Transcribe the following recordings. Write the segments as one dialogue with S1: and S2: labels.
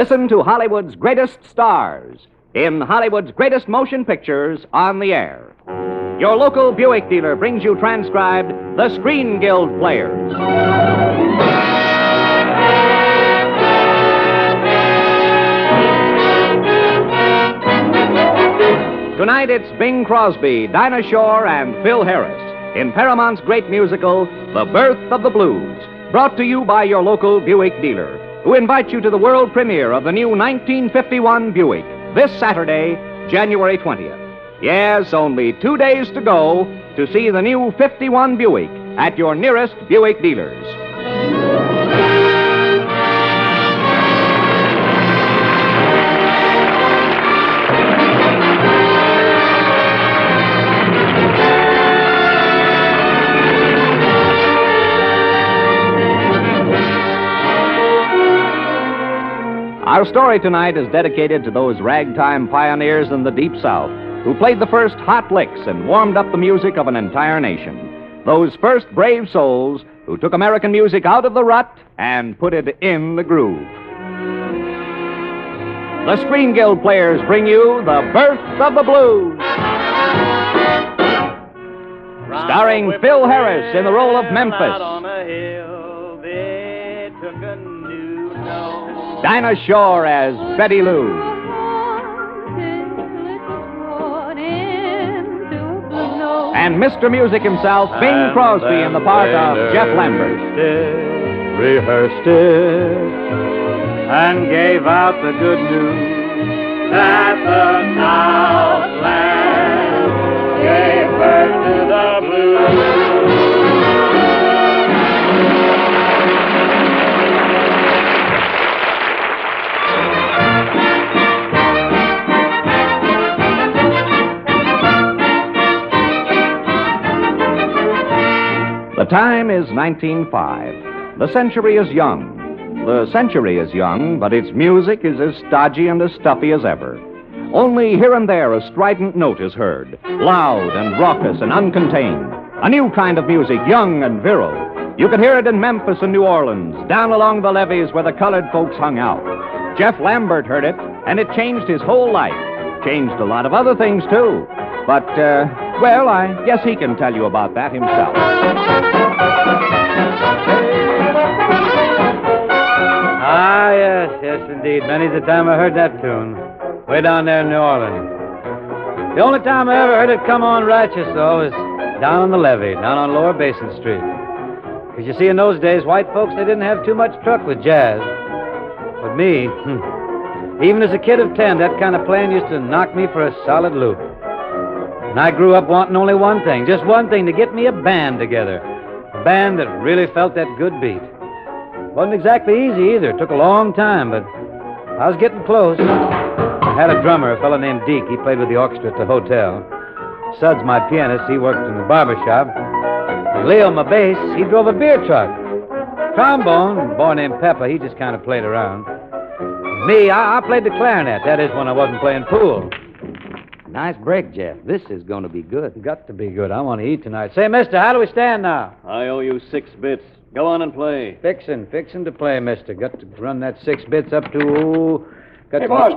S1: Listen to Hollywood's greatest stars in Hollywood's greatest motion pictures on the air. Your local Buick dealer brings you transcribed the Screen Guild Players. Tonight it's Bing Crosby, Dinah Shore, and Phil Harris in Paramount's great musical, The Birth of the Blues, brought to you by your local Buick dealer, who invites you to the world premiere of the new 1951 Buick this Saturday, January 20th. Yes, only 2 days to go to see the new 51 Buick at your nearest Buick dealers. Our story tonight is dedicated to those ragtime pioneers in the Deep South who played the first hot licks and warmed up the music of an entire nation. Those first brave souls who took American music out of the rut and put it in the groove. The Screen Guild Players bring you The Birth of the Blues. Starring Phil Harris in the role of Memphis. Dinah Shore as Betty Lou. And Mr. Music himself, Bing Crosby, in the part of Jeff Lambert.
S2: Rehearsed it, and gave out the good news that the Southland gave birth to the blues.
S1: The time is 1905. The century is young. The century is young, but its music is as stodgy and as stuffy as ever. Only here and there a strident note is heard, loud and raucous and uncontained. A new kind of music, young and virile. You could hear it in Memphis and New Orleans, down along the levees where the colored folks hung out. Jeff Lambert heard it, and it changed his whole life. Changed a lot of other things, too. But, well, I guess he can tell you about that himself.
S2: Ah, yes, indeed. Many's the time I heard that tune. Way down there in New Orleans. The only time I ever heard it come on righteous, though, was down on the levee, down on Lower Basin Street. Because you see, in those days, white folks, they didn't have too much truck with jazz. But me, even as a kid of 10, that kind of playing used to knock me for a solid loop. And I grew up wanting only one thing, just one thing, to get me a band together. A band that really felt that good beat. Wasn't exactly easy either. It took a long time, but I was getting close. I had a drummer, a fellow named Deke. He played with the orchestra at the hotel. Suds, my pianist, he worked in the barber shop. And Leo, my bass, he drove a beer truck. Trombone, a boy named Pepper, he just kind of played around. Me, I played the clarinet. That is, when I wasn't playing pool.
S3: Nice break, Jeff. This is going to be good.
S2: Got to be good. I want to eat tonight. Say, mister, how do we stand now?
S4: I owe you 6 bits. Go on and play.
S2: Fixin' to play, mister. Got to run that 6 bits up to...
S5: Hey, boss,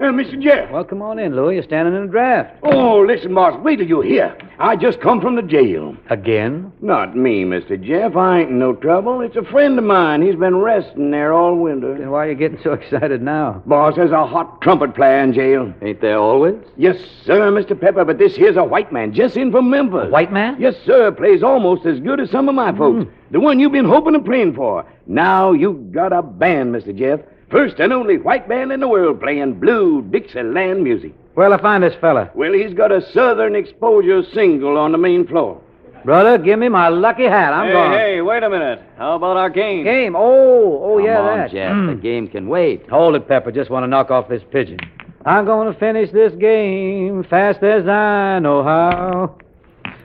S5: Mr. Jeff.
S2: Well, come on in, Louie. You're standing in a draft.
S5: Oh, listen, boss, wait till you hear. I just come from the jail.
S2: Again?
S5: Not me, Mr. Jeff. I ain't in no trouble. It's a friend of mine. He's been resting there all winter.
S2: Then why are you getting so excited now?
S5: Boss, there's a hot trumpet player in jail.
S3: Ain't there always?
S5: Yes, sir, Mr. Pepper, but this here's a white man just in from Memphis.
S2: A white man?
S5: Yes, sir. Plays almost as good as some of my folks. The one you've been hoping and praying for. Now you got a band, Mr. Jeff. First and only white band in the world playing blue Dixieland music.
S2: Where'll I find this fella?
S5: Well, he's got a Southern Exposure single on the main floor.
S2: Brother, give me my lucky hat. I'm going.
S4: Hey, wait a minute. How about our game?
S2: Game? Oh, yeah,
S3: Come on,
S2: that.
S3: Jeff. The game can wait.
S2: Hold it, Pepper. Just want to knock off this pigeon. I'm going to finish this game fast as I know how.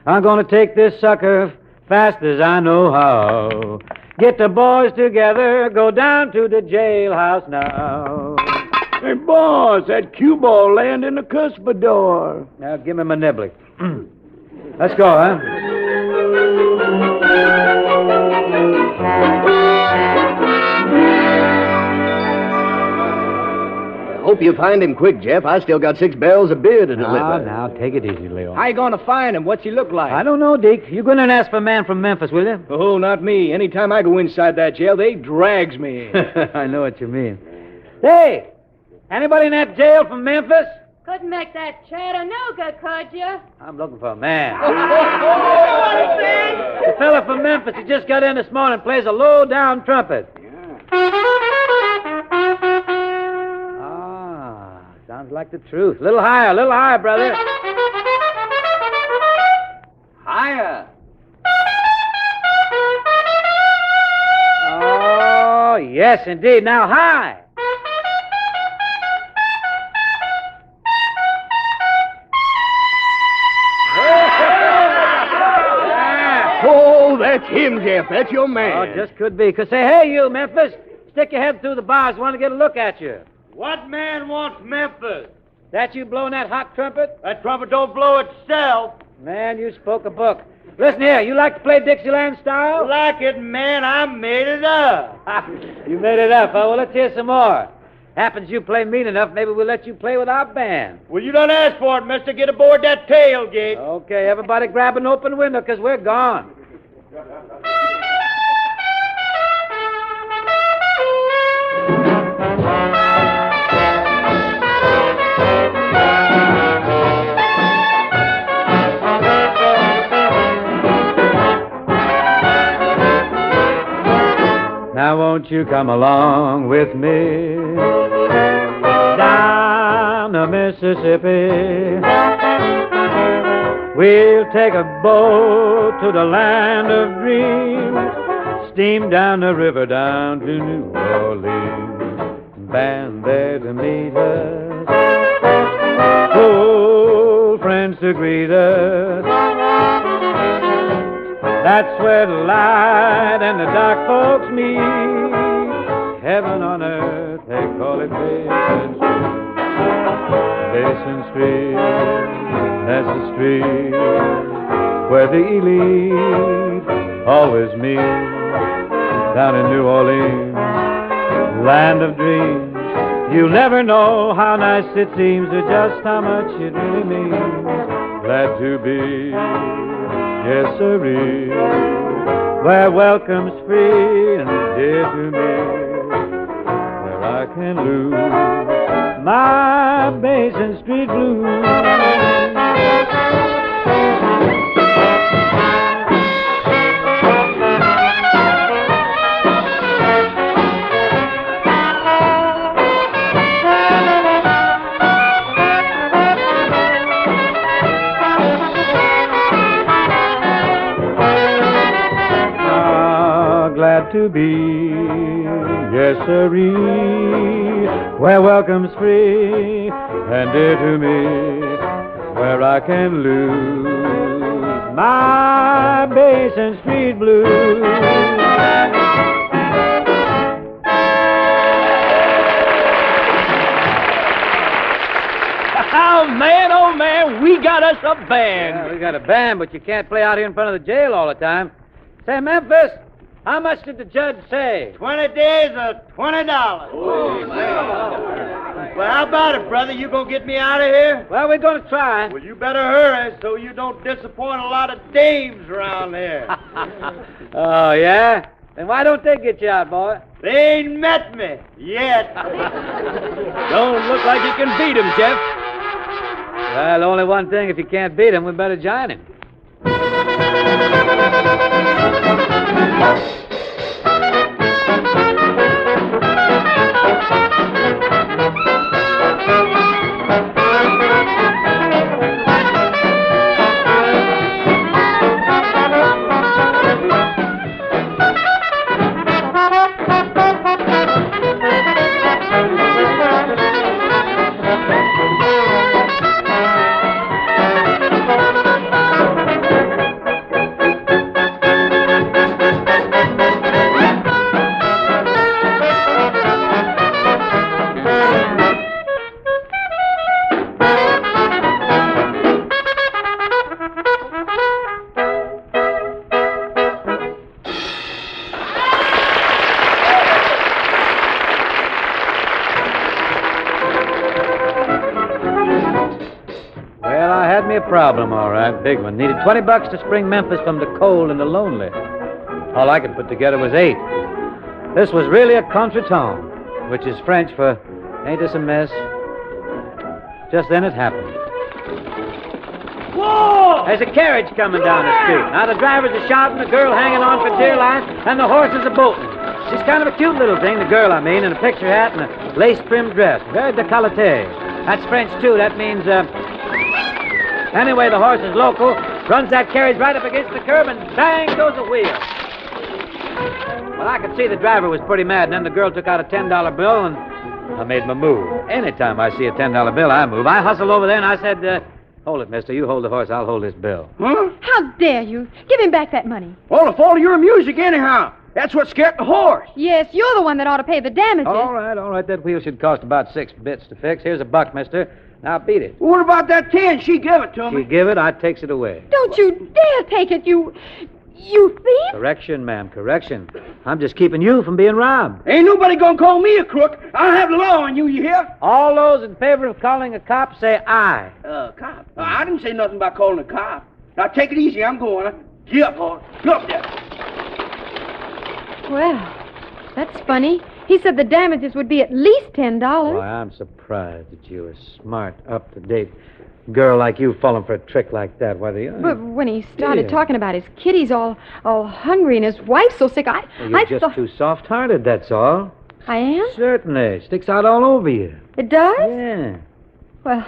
S2: I'm going to take this sucker fast as I know how. Get the boys together, go down to the jailhouse now.
S5: Hey, boss, that cue ball land in the cuspidor.
S2: Now, give me my niblick. Let's go, huh?
S6: Hope you find him quick, Jeff. I still got 6 barrels of beer to deliver.
S2: Now, take it easy, Leo.
S7: How you going to find him? What's he look like?
S2: I don't know, Deke. You go in and ask for a man from Memphis, will you?
S7: Oh, not me. Anytime I go inside that jail, they drags me.
S2: I know what you mean. Hey, anybody in that jail from Memphis?
S8: Couldn't make that Chattanooga, could you?
S2: I'm looking for a man. The fella from Memphis, he just got in this morning, plays a low-down trumpet. Ah, sounds like the truth. A little higher, brother.
S4: Higher.
S2: Oh, yes, indeed. Now, high.
S6: Oh, that's him, Jeff. That's your man.
S2: Oh, just could be. Could say, hey, you, Memphis, stick your head through the bars. Want to get a look at you.
S9: What man wants Memphis?
S2: That you blowing that hot trumpet?
S9: That trumpet don't blow itself.
S2: Man, you spoke a book. Listen here, you like to play Dixieland style?
S9: Like it, man, I made it up.
S2: You made it up, huh? Well, let's hear some more. Happens you play mean enough, maybe we'll let you play with our band.
S9: Well, you don't ask for it, mister. Get aboard that tailgate.
S2: Okay, everybody grab an open window, because we're gone. Now won't you come along with me down the Mississippi? We'll take a boat to the land of dreams, steam down the river down to New Orleans, band there to meet us, old friends to greet us. That's where the light and the dark folks meet. Heaven on earth, they call it Basin Street. Basin Street, that's the street where the elite always meet. Down in New Orleans, land of dreams. You'll never know how nice it seems or just how much it really means. Glad to be, yes, sirree, where welcome's free and dear to me, where I can lose my Basin Street blues. Glad to be, yes, sirree, where welcome's free and dear to me, where I can lose my Basin Street blues.
S7: Oh, man, we got us a band.
S2: Yeah, we got a band, but you can't play out here in front of the jail all the time. Say, Memphis, how much did the judge say?
S9: 20 days or $20.
S7: Oh,
S9: Well, how about it, brother? You gonna get me out of here?
S2: Well, we're going to try.
S9: Well, you better hurry so you don't disappoint a lot of dames around here.
S2: Oh, yeah? Then why don't they get you out, boy?
S9: They ain't met me yet.
S7: Don't look like you can beat him, Jeff.
S2: Well, only one thing, if you can't beat him, we better join him. Well, I had me a problem, all right. Big one. Needed $20 to spring Memphis from the cold and the lonely. All I could put together was 8. This was really a contretemps, which is French for, ain't this a mess? Just then it happened. Whoa! There's a carriage coming down the street. Now the drivers are shouting, the girl hanging on for dear life, and the horses are bolting. She's kind of a cute little thing, the girl, I mean, in a picture hat and a lace-trimmed dress. Very décolleté. That's French, too. That means, Anyway, the horse is local, runs that carriage right up against the curb, and bang goes the wheel. Well, I could see the driver was pretty mad, and then the girl took out a $10 bill, and I made my move. Anytime I see a $10 bill, I move. I hustled over there, and I said, hold it, mister. You hold the horse, I'll hold this bill.
S6: Huh?
S8: How dare you? Give him back that money.
S6: Well, the fault of your music, anyhow. That's what scared the horse.
S8: Yes, you're the one that ought to pay the damages.
S2: All right. That wheel should cost about 6 bits to fix. Here's $1, mister. Now beat it.
S6: What about that 10? She gave it to me.
S2: She give it, I takes it away.
S8: Don't you dare take it, you thief.
S2: Correction, ma'am, correction. I'm just keeping you from being robbed.
S6: Ain't nobody gonna call me a crook. I'll have the law on you, you hear?
S2: All those in favor of calling a cop say aye.
S6: Cop? I didn't say nothing about calling a cop. Now, take it easy. I'm going. Get up, horse. Get up there.
S8: Well, that's funny. He said the damages would be at least $10.
S2: Why, I'm surprised that you, a smart, up-to-date girl like you, falling for a trick like that. Why,
S8: But when he started
S2: Yeah.
S8: talking about his kitties all hungry and his wife so sick,
S2: Well, you're just too soft-hearted, that's all.
S8: I am?
S2: Certainly. Sticks out all over you.
S8: It does?
S2: Yeah.
S8: Well,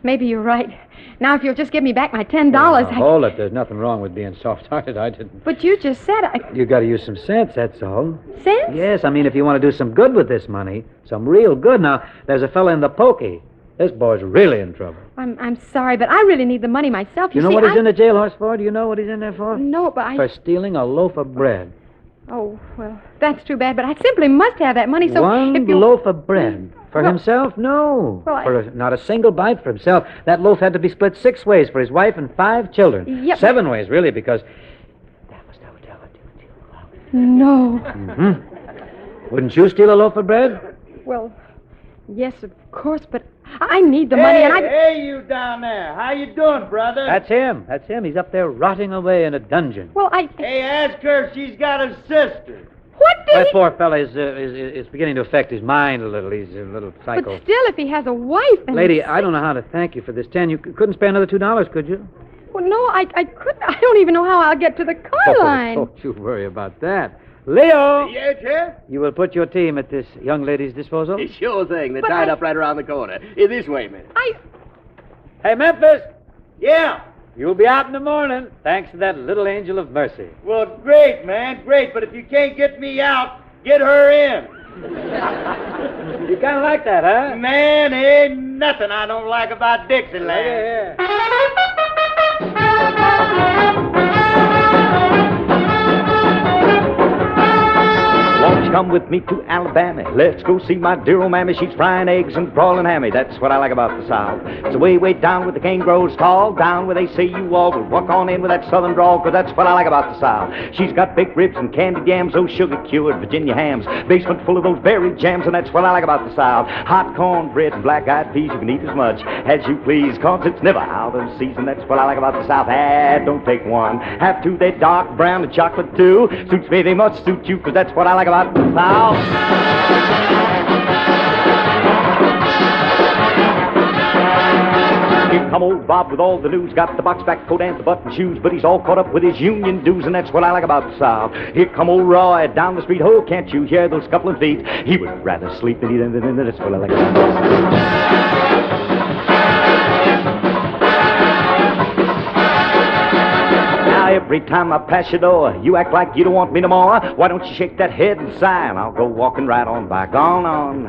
S8: maybe you're right. Now, if you'll just give me back my $10,
S2: Now, hold it. There's nothing wrong with being soft-hearted. I didn't.
S8: But you just said
S2: You got to use some sense, that's all.
S8: Sense?
S2: Yes, I mean, if you want to do some good with this money, some real good. Now, there's a fella in the pokey. This boy's really in trouble.
S8: I'm sorry, but I really need the money myself.
S2: You know
S8: see,
S2: what he's in the jailhouse for? Do you know what he's in there for?
S8: No, but
S2: For stealing a loaf of bread.
S8: Oh, well, that's too bad, but I simply must have that money, so
S2: One
S8: if you...
S2: loaf of bread. For
S8: Well-
S2: himself? No.
S8: Well,
S2: Not a single bite for himself. That loaf had to be split 6 ways for his wife and 5 children.
S8: Yep.
S2: 7 ways, really, because...
S8: No.
S2: Mm-hmm. Wouldn't you steal a loaf of bread?
S8: Well, yes, of course, but I need the money, and I...
S9: Hey, you down there. How you doing, brother?
S2: That's him. He's up there rotting away in a dungeon.
S8: Well,
S9: Hey, ask her if she's got a sister.
S8: What did
S2: That
S8: he...
S2: poor fella is beginning to affect his mind a little. He's a little psycho.
S8: But still, if he has a wife and...
S2: Lady, I don't know how to thank you for this 10. You couldn't spare another $2, could you?
S8: Well, no, I couldn't. I don't even know how I'll get to the car line.
S2: Don't you worry about that. Leo!
S6: Yes, Jeff?
S2: You will put your team at this young lady's disposal?
S6: Sure thing. They're
S8: But
S6: tied
S8: I-
S6: up right around the corner. This way, man.
S2: Hey, Memphis!
S9: Yeah.
S2: You'll be out in the morning, thanks to that little angel of mercy.
S9: Well, great, man. Great. But if you can't get me out, get her in.
S2: You kind of like that, huh?
S9: Man, ain't nothing I don't like about Dixieland.
S2: Yeah.
S1: Won't you come with me to Alabama? Let's go see my dear old mammy. She's frying eggs and broiling hammy. That's what I like about the South. It's way, way down where the cane grows tall, down where they say you all will walk on in with that southern drawl, 'cause that's what I like about the South. She's got baked ribs and candied yams, those sugar-cured Virginia hams, basement full of those berry jams, and that's what I like about the South. Hot cornbread and black-eyed peas, you can eat as much as you please, 'cause it's never out of season. That's what I like about the South. Don't take one. Have two, they're dark brown and chocolate too. Suits me, they must suit you, 'cause that's what I like about the South. Here come old Bob with all the news, got the box back coat and the button shoes, but he's all caught up with his union dues, and that's what I like about the South. Here come old Roy down the street, oh, can't you hear those scuffling feet? He would rather sleep than eat, and that's what I like about the South. Every time I pass your door, you act like you don't want me no more. Why don't you shake that head and sigh, and I'll go walking right on by. Gone on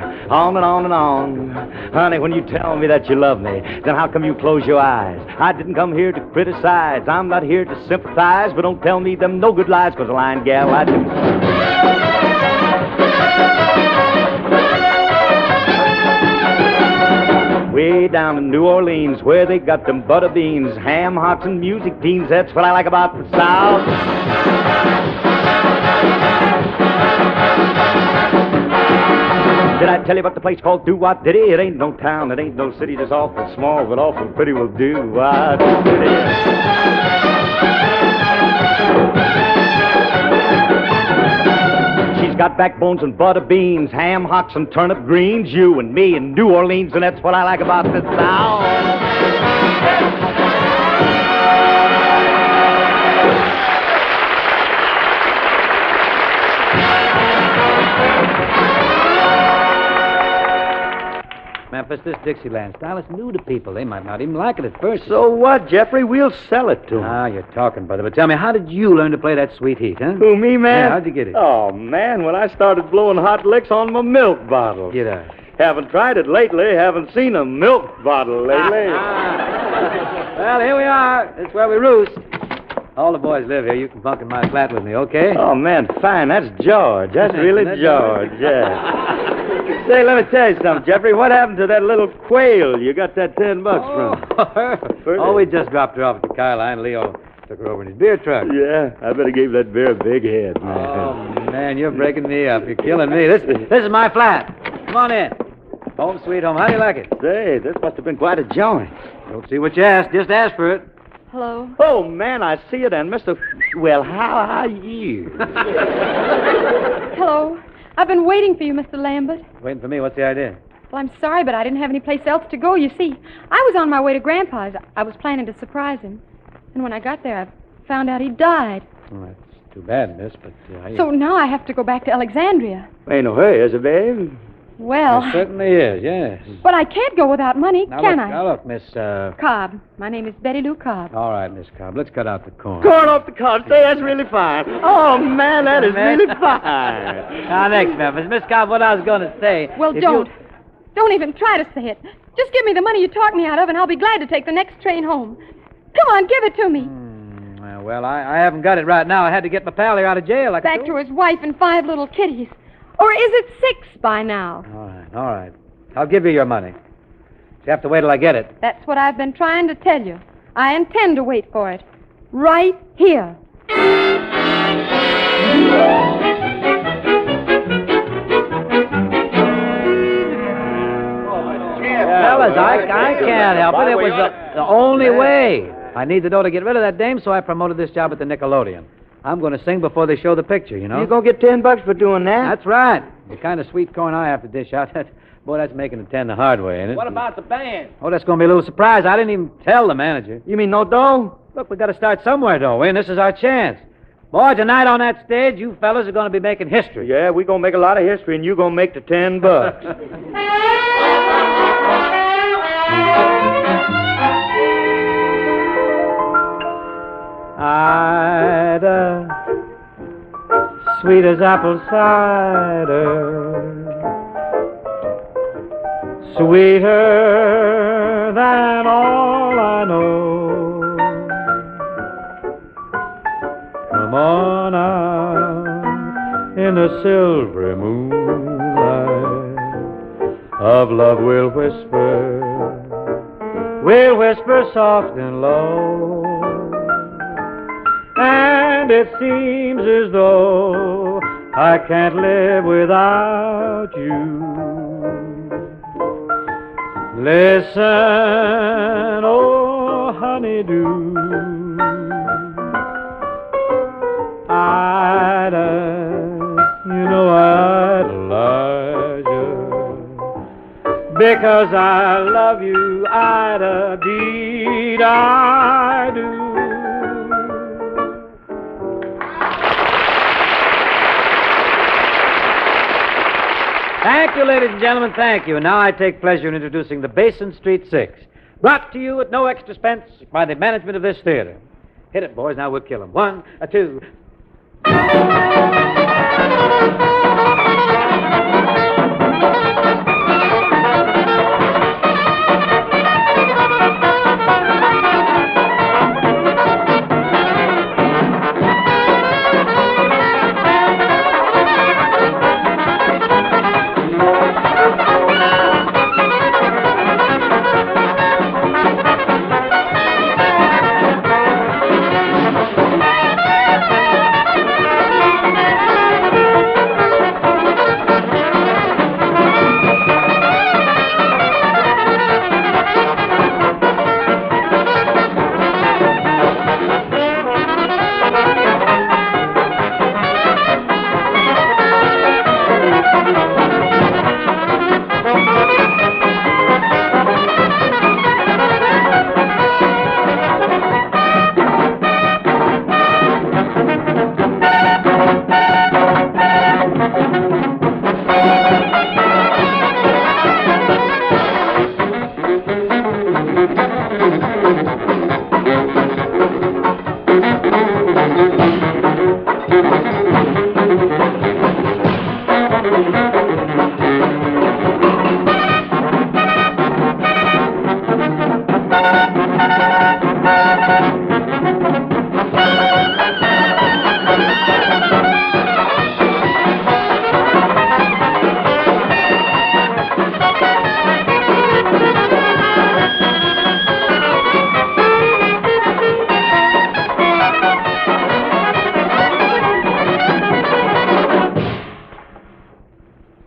S1: and on and on. Honey, when you tell me that you love me, then how come you close your eyes? I didn't come here to criticize. I'm not here to sympathize, but don't tell me them no good lies, 'cause a lying gal I do. Way down in New Orleans, where they got them butter beans, ham hocks, and music teams. That's what I like about the South.
S10: Did I tell you about the place called Do-Wop Diddy? It ain't no town, it ain't no city, just awful small, but awful pretty will do. Wop Diddy. She's got backbones and butter beans, ham hocks and turnip greens, you and me in New Orleans, and that's what I like about this town.
S2: Memphis, this Dixieland style is new to people. They might not even like it at first.
S10: So what, Jeffrey? We'll sell it to 'em.
S2: Ah, you're talking, brother. But tell me, how did you learn to play that sweet heat, huh?
S10: Who, me, man?
S2: Yeah, how'd you get it?
S10: Oh, man, when I started blowing hot licks on my milk bottle.
S2: Get out.
S10: Haven't tried it lately. Haven't seen a milk bottle lately.
S2: Well, here we are. That's where we roost. All the boys live here. You can bunk in my flat with me, okay?
S10: Oh, man, fine. That's George. That's really
S2: That's
S10: George, yeah. Say, let me tell you something, Jeffrey. What happened to that little quail you got that $10 from?
S2: Oh, we just dropped her off at the car line. Leo took her over in his beer truck.
S10: Yeah, I better give that bear a big head, man.
S2: Oh, man, you're breaking me up. You're killing me. This is my flat. Come on in. Home sweet home. How do you like it?
S10: Say, this must have been quite a joint.
S2: Don't see what you asked. Just ask for it.
S8: Hello.
S10: Oh, man, I see it, and Mr. Well, how are you?
S8: Hello. I've been waiting for you, Mr. Lambert.
S2: Waiting for me. What's the idea?
S8: Well, I'm sorry, but I didn't have any place else to go. You see, I was on my way to Grandpa's. I was planning to surprise him. And when I got there, I found out he died.
S2: Well, that's too bad, miss, but...
S8: So now I have to go back to Alexandria.
S10: Ain't no hurry, is it, babe?
S8: Well...
S2: It certainly is, yes.
S8: But I can't go without money, can I?
S2: Now, look, Miss,
S8: Cobb. My name is Betty Lou Cobb.
S2: All right, Miss Cobb. Let's cut out the corn.
S10: Corn off the cob. Say, that's really fine. Oh, man, that is really fine.
S2: Now, next, Memphis. Miss Cobb, what I was going to say...
S8: Well, don't. Don't even try to say it. Just give me the money you talked me out of, and I'll be glad to take the next train home. Come on, give it to me.
S2: Well, I haven't got it right now. I had to get my pal here out of jail.
S8: Back to his wife and 5 little kitties. Or is it 6 by now?
S2: All right. I'll give you your money. You have to wait till I get it.
S8: That's what I've been trying to tell you. I intend to wait for it. Right here.
S2: Fellas, I can't help it. It was the only way. I need the dough to get rid of that dame, so I promoted this job at the Nickelodeon. I'm going to sing before they show the picture, you know.
S10: You're going to get $10 for doing that?
S2: That's right. The kind of sweet corn I have to dish out, that's making it 10 the hard way, ain't it?
S6: What about the band?
S2: Oh, that's going to be a little surprise. I didn't even tell the manager.
S10: You mean no dough?
S2: Look, we got to start somewhere, though, and this is our chance. Boy, tonight on that stage, you fellas are going to be making history.
S10: Yeah, we're going to make a lot of history, and you're going to make the $10.
S2: Ida, sweet as apple cider, sweeter than all I know. Come on out in the silvery moonlight of love we'll whisper soft and low. And it seems as though I can't live without you. Listen, oh honeydew, Ida, you know I idolize you because I love you, Ida, deed I do. Thank you, ladies and gentlemen, thank you. And now I take pleasure in introducing the Basin Street Six, brought to you at no extra expense by the management of this theater. Hit it, boys. Now we'll kill them. 1, 2.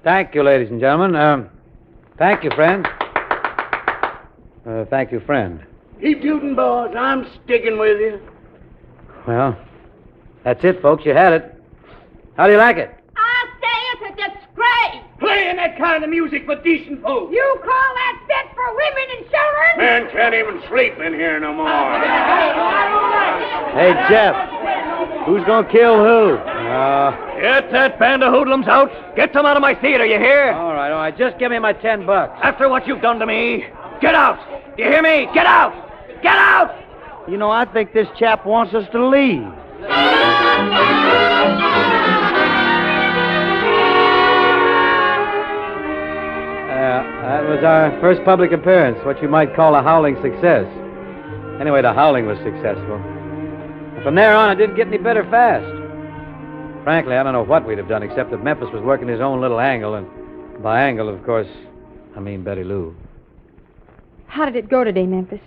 S2: Thank you, ladies and gentlemen. Thank you, friend. Thank you, friend.
S5: Keep shooting, boys. I'm sticking with you.
S2: Well, that's it, folks. You had it. How do you like it?
S11: I'll say it's a disgrace.
S9: Playing that kind of music for decent folks.
S11: You call that fit for women and children?
S5: Man can't even sleep in here no more.
S10: Hey, Jeff, who's gonna kill who?
S9: Get that band of hoodlums out. Get them out of my theater, you hear?
S2: All right. Just give me my $10.
S9: After what you've done to me, get out. You hear me? Get out. Get out.
S10: You know, I think this chap wants us to leave.
S2: That was our first public appearance, what you might call a howling success. Anyway, the howling was successful. And from there on, it didn't get any better fast. Frankly, I don't know what we'd have done except that Memphis was working his own little angle, and by angle, of course, I mean Betty Lou.
S8: How did it go today, Memphis?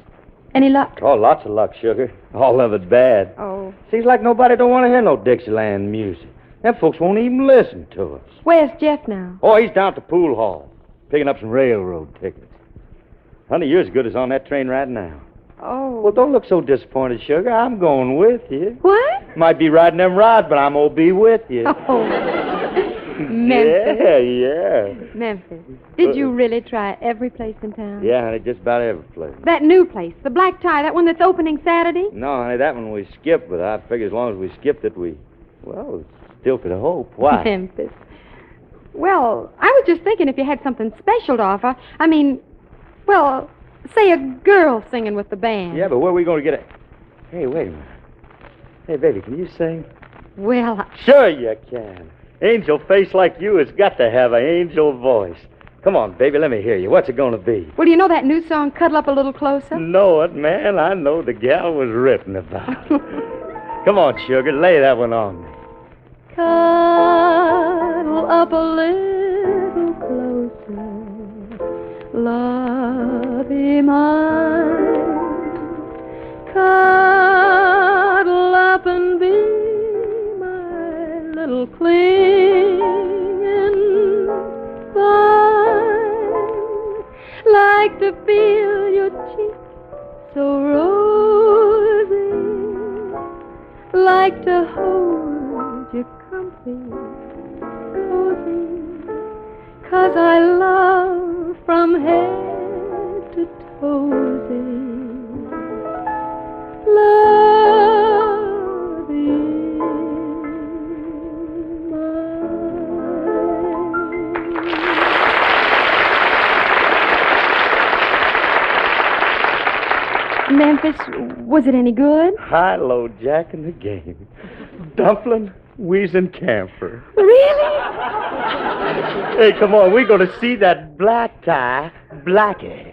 S8: Any luck?
S10: Oh, lots of luck, sugar. All of it bad.
S8: Oh.
S10: Seems like nobody don't want to hear no Dixieland music. Them folks won't even listen to us.
S8: Where's Jeff now?
S10: Oh, he's down at the pool hall, picking up some railroad tickets. Honey, you're as good as on that train right now.
S8: Oh.
S10: Well, don't look so disappointed, sugar. I'm going with you.
S8: What?
S10: Might be riding them rides, but I'm going to be with you.
S8: Oh. Memphis.
S10: Yeah.
S8: Memphis. Did you really try every place in town?
S10: Yeah, honey, just about every place.
S8: That new place, the Black Tie, that one that's opening Saturday?
S10: No, honey, that one we skipped, but I figure as long as we skipped it, we still could hope. Why?
S8: Memphis. Well, I was just thinking if you had something special to offer. I mean, well, say a girl singing with the band.
S10: Yeah, but where are we going to get it? Hey, wait a minute. Hey, baby, can you sing?
S8: Well,
S10: Sure you can. Angel face like you has got to have an angel voice. Come on, baby, let me hear you. What's it going to be?
S8: well, do you know that new song, Cuddle Up a Little Closer?
S10: Know it, man. I know the gal was written about. Come on, sugar, lay that one on me.
S8: Cuddle up a little closer, lovey mine. Cuddle up and be my little clinging vine. Like to feel your cheek so rosy, like to hold you comfy, cozy, 'cause I love from head to toesy. Love is mine. Memphis, was it any good?
S10: High-low Jack in the game. Dumpling, wheezing camphor.
S8: Really?
S10: Hey, come on, we're going to see that Black Tie Blackie.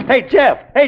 S10: Hey,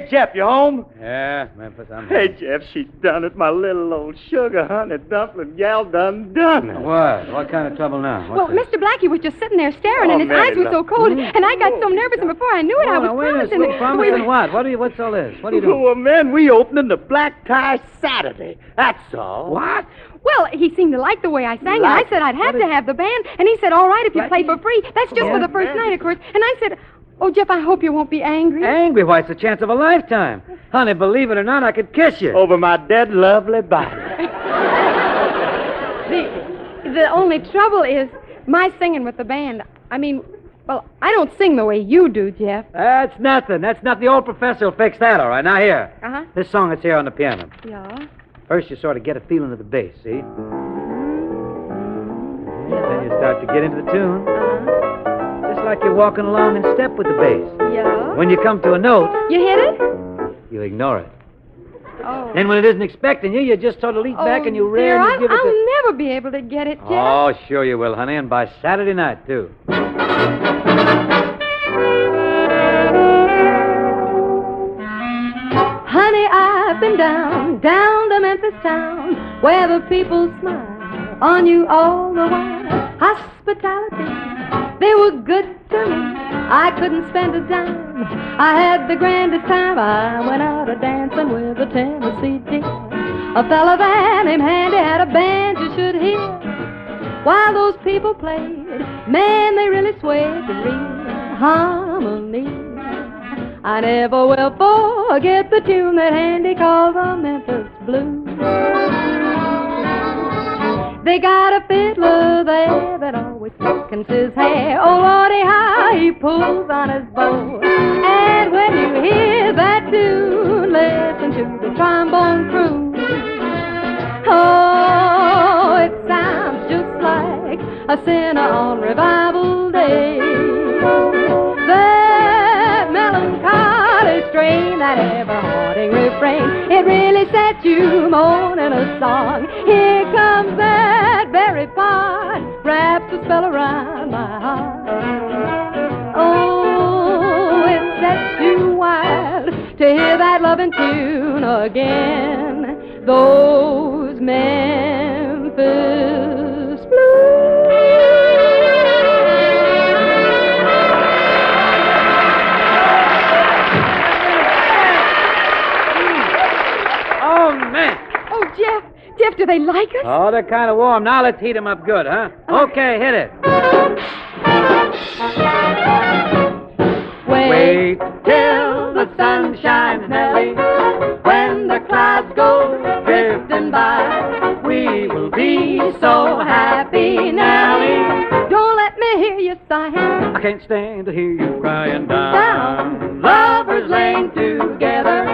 S10: Jeff, you home?
S2: Yeah, Memphis, I'm
S10: Hey, Jeff, she done it. My little old sugar honey dumpling gal done it.
S2: What? What kind of trouble now?
S8: Well, Mr. Blackie was just sitting there staring, and his
S10: Mary
S8: eyes were so cold, and I got so nervous, and before I knew it, I was promising that
S2: Promising what? What's all this? What are you doing?
S10: Well, man, we opening the Black Tie Saturday. That's all.
S2: What?
S8: Well, he seemed to like the way I sang, and I said I'd have to have the band, and he said, all right, if you play for free. That's just for the first night, of course. And I said, oh, Jeff, I hope you won't be angry.
S2: Angry? Why, it's the chance of a lifetime. Honey, believe it or not, I could kiss you.
S10: Over my dead lovely body.
S8: The only trouble is my singing with the band. I mean, well, I don't sing the way you do, Jeff.
S2: That's nothing. The old professor will fix that, all right. Now, here.
S8: Uh-huh.
S2: This song that's here on the piano.
S8: Yeah.
S2: First, you sort of get a feeling of the bass, see? Then you start to get into the tune. Just like you're walking along in step with the bass.
S8: Yeah?
S2: When you come to a note,
S8: You hit it?
S2: you ignore it.
S8: Oh.
S2: Then when it isn't expecting you, you just sort of lean back and you
S8: dear,
S2: rear and you give it
S8: I'll never be able to get it, Jeff.
S2: Oh, sure you will, honey, and by Saturday night, too.
S8: Honey, I've been down to Memphis town, where the people smile on you all the while. Hospitality, they were good to me. I couldn't spend a dime. I had the grandest time. I went out a-dancing with a Tennessee dear. A fella there named Handy had a band you should hear. While those people played, man, they really swayed to real harmony. I never will forget the tune that Handy called the Memphis Blues. They got a fiddler there that always thickens his hair. Oh, Lordy, how he pulls on his bow. And when you hear that tune, listen to the trombone crew. Oh, it sounds just like a sinner on revival day. That melancholy strain, that ever-haunting refrain, it really sets you moaning a song. Here comes that very part, wraps a spell around my heart. Oh, it sets you wild to hear that loving tune again. Those Memphis Blues.
S2: Oh, man.
S8: Oh, Jeff, do they like us?
S2: Oh, they're kind of warm. Now let's heat them up good, huh? Okay, hit it.
S8: Wait
S2: till the sun shines, Nellie. When the clouds go drifting by, we will be so happy, Nellie.
S8: Don't let me hear you sighing.
S2: I can't stand to hear you crying
S8: Down.
S2: Lovers laying together,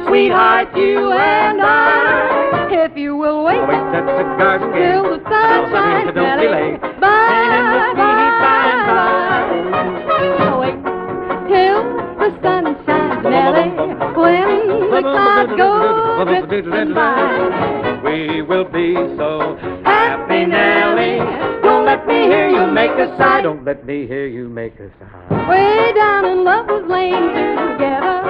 S2: sweetheart, you and I.
S8: If you will wait
S2: Wait that cigar
S8: till the sun shines,
S2: don't
S8: Nellie.
S2: delay.
S8: Bye, bye, bye. Wait till the sun shines, Nellie. When the clouds go drifting by,
S2: we will be so happy, Nellie. Don't let me hear you make a sigh. Don't let me hear you make a sigh.
S8: way down in Lovers Lane together,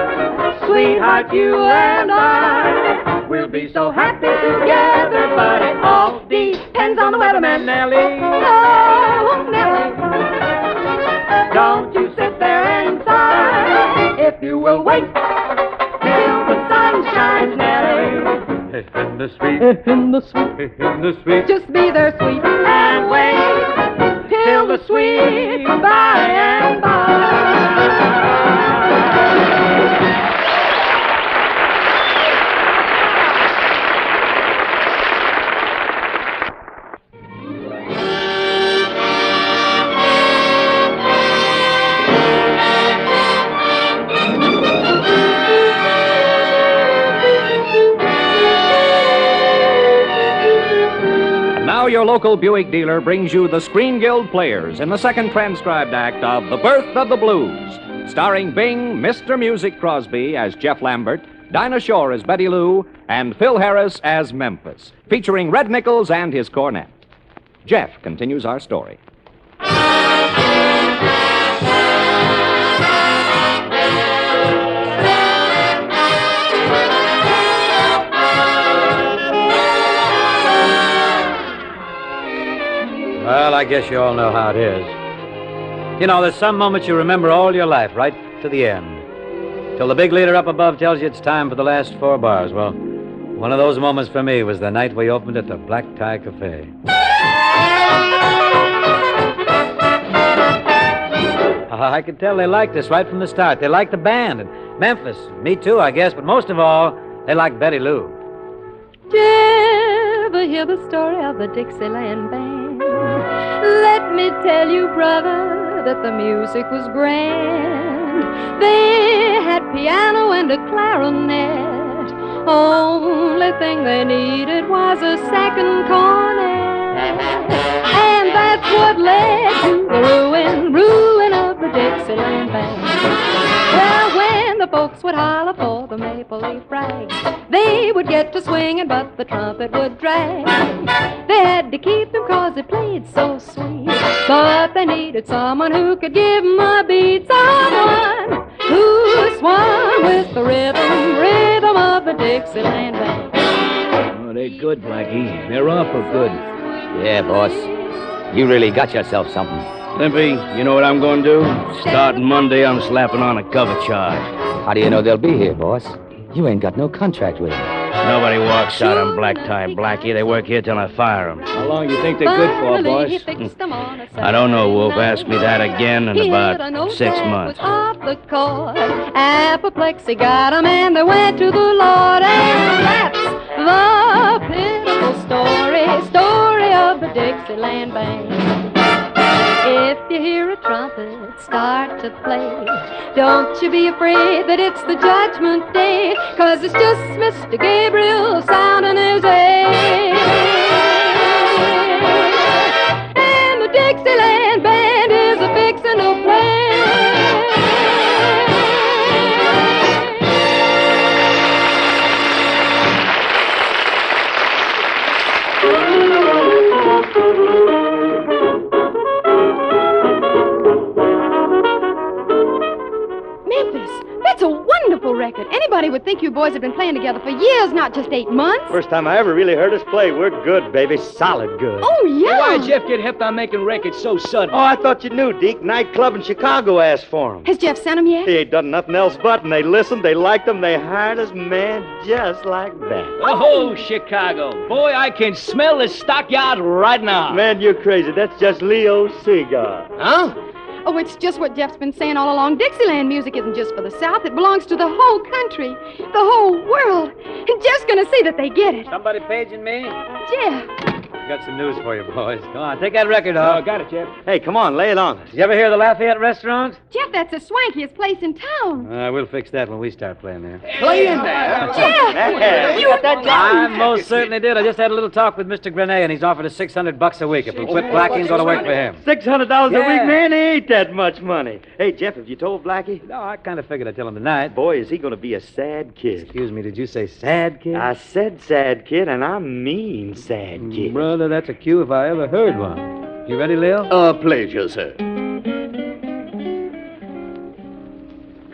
S8: sweetheart, you and I.
S2: We'll be so happy together, but it all depends on the weatherman, Nellie.
S8: Oh, Nellie.
S2: Don't you sit there and sigh. If you will wait till the sun shines, Nellie. In the sweet,
S8: In the sweet,
S2: in the sweet,
S8: just be there, sweet,
S2: and wait till the sweet by and by.
S1: Now your local Buick dealer brings you the Screen Guild Players in the second transcribed act of The Birth of the Blues, starring Bing, Mr. Music Crosby as Jeff Lambert, Dinah Shore as Betty Lou, and Phil Harris as Memphis, featuring Red Nichols and his cornet. Jeff continues our story.
S2: Well, I guess you all know how it is. You know, there's some moments you remember all your life, right to the end. Till the big leader up above tells you it's time for the last 4 bars. Well, one of those moments for me was the night we opened at the Black Tie Cafe. I could tell they liked us right from the start. They liked the band and Memphis. Me too, I guess, but most of all, they liked Betty Lou.
S8: Did you ever hear the story of the Dixieland Band? Let me tell you, brother, that the music was grand. They had piano and a clarinet. Only thing they needed was a second cornet. And that's what led to the ruin of the Dixieland band. Well, when the folks would holler for the maple leaf rag, they would get to swinging, but the trumpet would drag. They had to keep him 'cause he played so sweet, but they needed someone who could give 'em a beat, someone who swung with the rhythm of the Dixieland band.
S10: Oh, they're good, Blackie. They're awful good.
S3: Yeah, boss. You really got yourself something.
S5: Limpy, you know what I'm going to do? Starting Monday, I'm slapping on a cover charge.
S3: How do you know they'll be here, boss? You ain't got no contract with them.
S5: Nobody walks out on black tie, Blackie. They work here till I fire them.
S10: How long you think they're good for, boss?
S5: I don't know, Wolf. Ask me that again in about 6 months.
S8: Off the chord. Apoplexy got 'em and they went to the Lord. And that's the pitiful story of the Dixieland band. If you hear a trumpet start to play, don't you be afraid that it's the judgment day, 'cause it's just Mr. Gabriel sounding his A. And the Dixieland band is a fixin' to play. That's a wonderful record. Anybody would think you boys have been playing together for years, not just 8 months.
S10: First time I ever really heard us play. We're good, baby. Solid good.
S8: Oh, yeah.
S7: Why'd Jeff get hip on making records so sudden?
S10: Oh, I thought you knew, Deke. Nightclub in Chicago asked for him.
S8: Has Jeff sent them yet?
S10: He ain't done nothing else but, and they listened, they liked him, they hired us, man, just like that.
S7: Oh, Chicago. Boy, I can smell the stockyard right now.
S10: Man, you're crazy. That's just Leo's cigar.
S7: Huh?
S8: Oh, it's just what Jeff's been saying all along. Dixieland music isn't just for the South. It belongs to the whole country, the whole world. And Jeff's going to see that they get it.
S2: Somebody paging me?
S8: Jeff.
S2: Got some news for you, boys. Come on, take that record off.
S7: Got it, Jeff.
S10: Hey, come on, lay it on us.
S2: You ever hear of the Lafayette restaurant?
S8: Jeff, that's the swankiest place in town.
S2: We'll fix that when we start playing there.
S7: Playing there.
S8: Jeff!
S7: You got that
S2: I most certainly did. I just had a little talk with Mr. Grenet, and he's offered us $600 a week if we quit Blackie and go to work for him.
S10: $600 a
S2: Yeah.
S10: week, man, ain't that much money. Hey, Jeff, have you told Blackie?
S2: No, I kind of figured I'd tell him tonight.
S10: Boy, is he going to be a sad kid.
S2: Excuse me, did you say sad kid?
S10: I said sad kid, and I mean sad kid.
S2: Brother, that's a cue if I ever heard one. You ready, Leo?
S5: A pleasure, sir.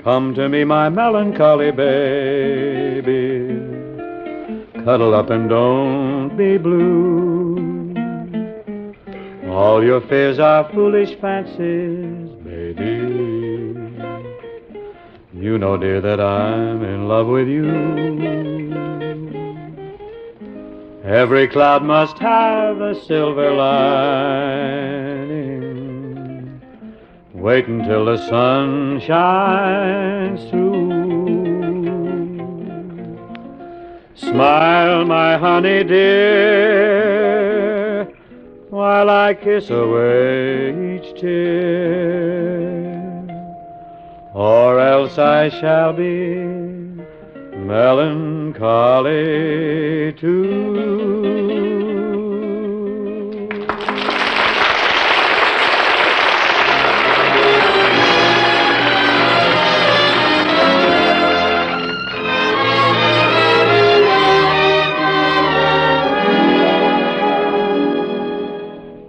S2: Come to me, my melancholy baby. Cuddle up and don't be blue. All your fears are foolish fancies, baby. You know, dear, that I'm in love with you. Every cloud must have a silver lining. Wait until the sun shines through. Smile, my honey dear, while I kiss away each tear. Or else I shall be melancholy too.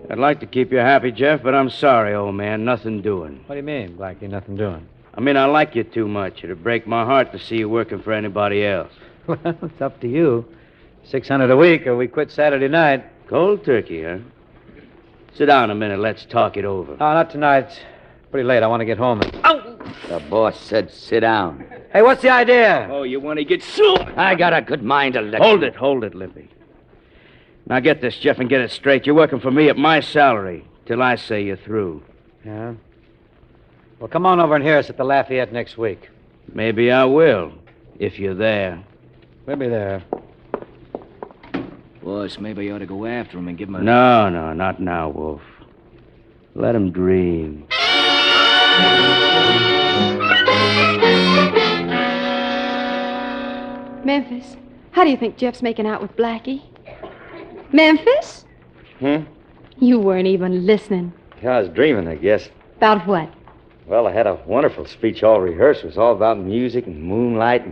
S5: I'd like to keep you happy, Jeff, but I'm sorry, old man. Nothing doing.
S2: What do you mean, Blackie? Nothing doing.
S5: I mean, I like you too much. It'd break my heart to see you working for anybody else.
S2: Well, it's up to you. $600 a week, or we quit Saturday night.
S5: Cold turkey, huh? Sit down a minute. Let's talk it over.
S2: No, not tonight. It's pretty late. I want to get home.
S3: The boss said sit down.
S2: Hey, what's the idea?
S7: Oh, you want to get sore?
S3: I got a good mind to let
S5: Hold it, Limpy. Now get this, Jeff, and get it straight. You're working for me at my salary till I say you're through.
S2: Yeah? Well, come on over and hear us at the Lafayette next week.
S5: Maybe I will, if you're there.
S2: We'll be there.
S3: Boss, maybe you ought to go after him and give him a...
S5: No, not now, Wolf. Let him dream.
S8: Memphis, how do you think Jeff's making out with Blackie? Memphis? You weren't even listening.
S3: Yeah, I was dreaming, I guess.
S8: About what?
S3: Well, I had a wonderful speech all rehearsed. It was all about music and moonlight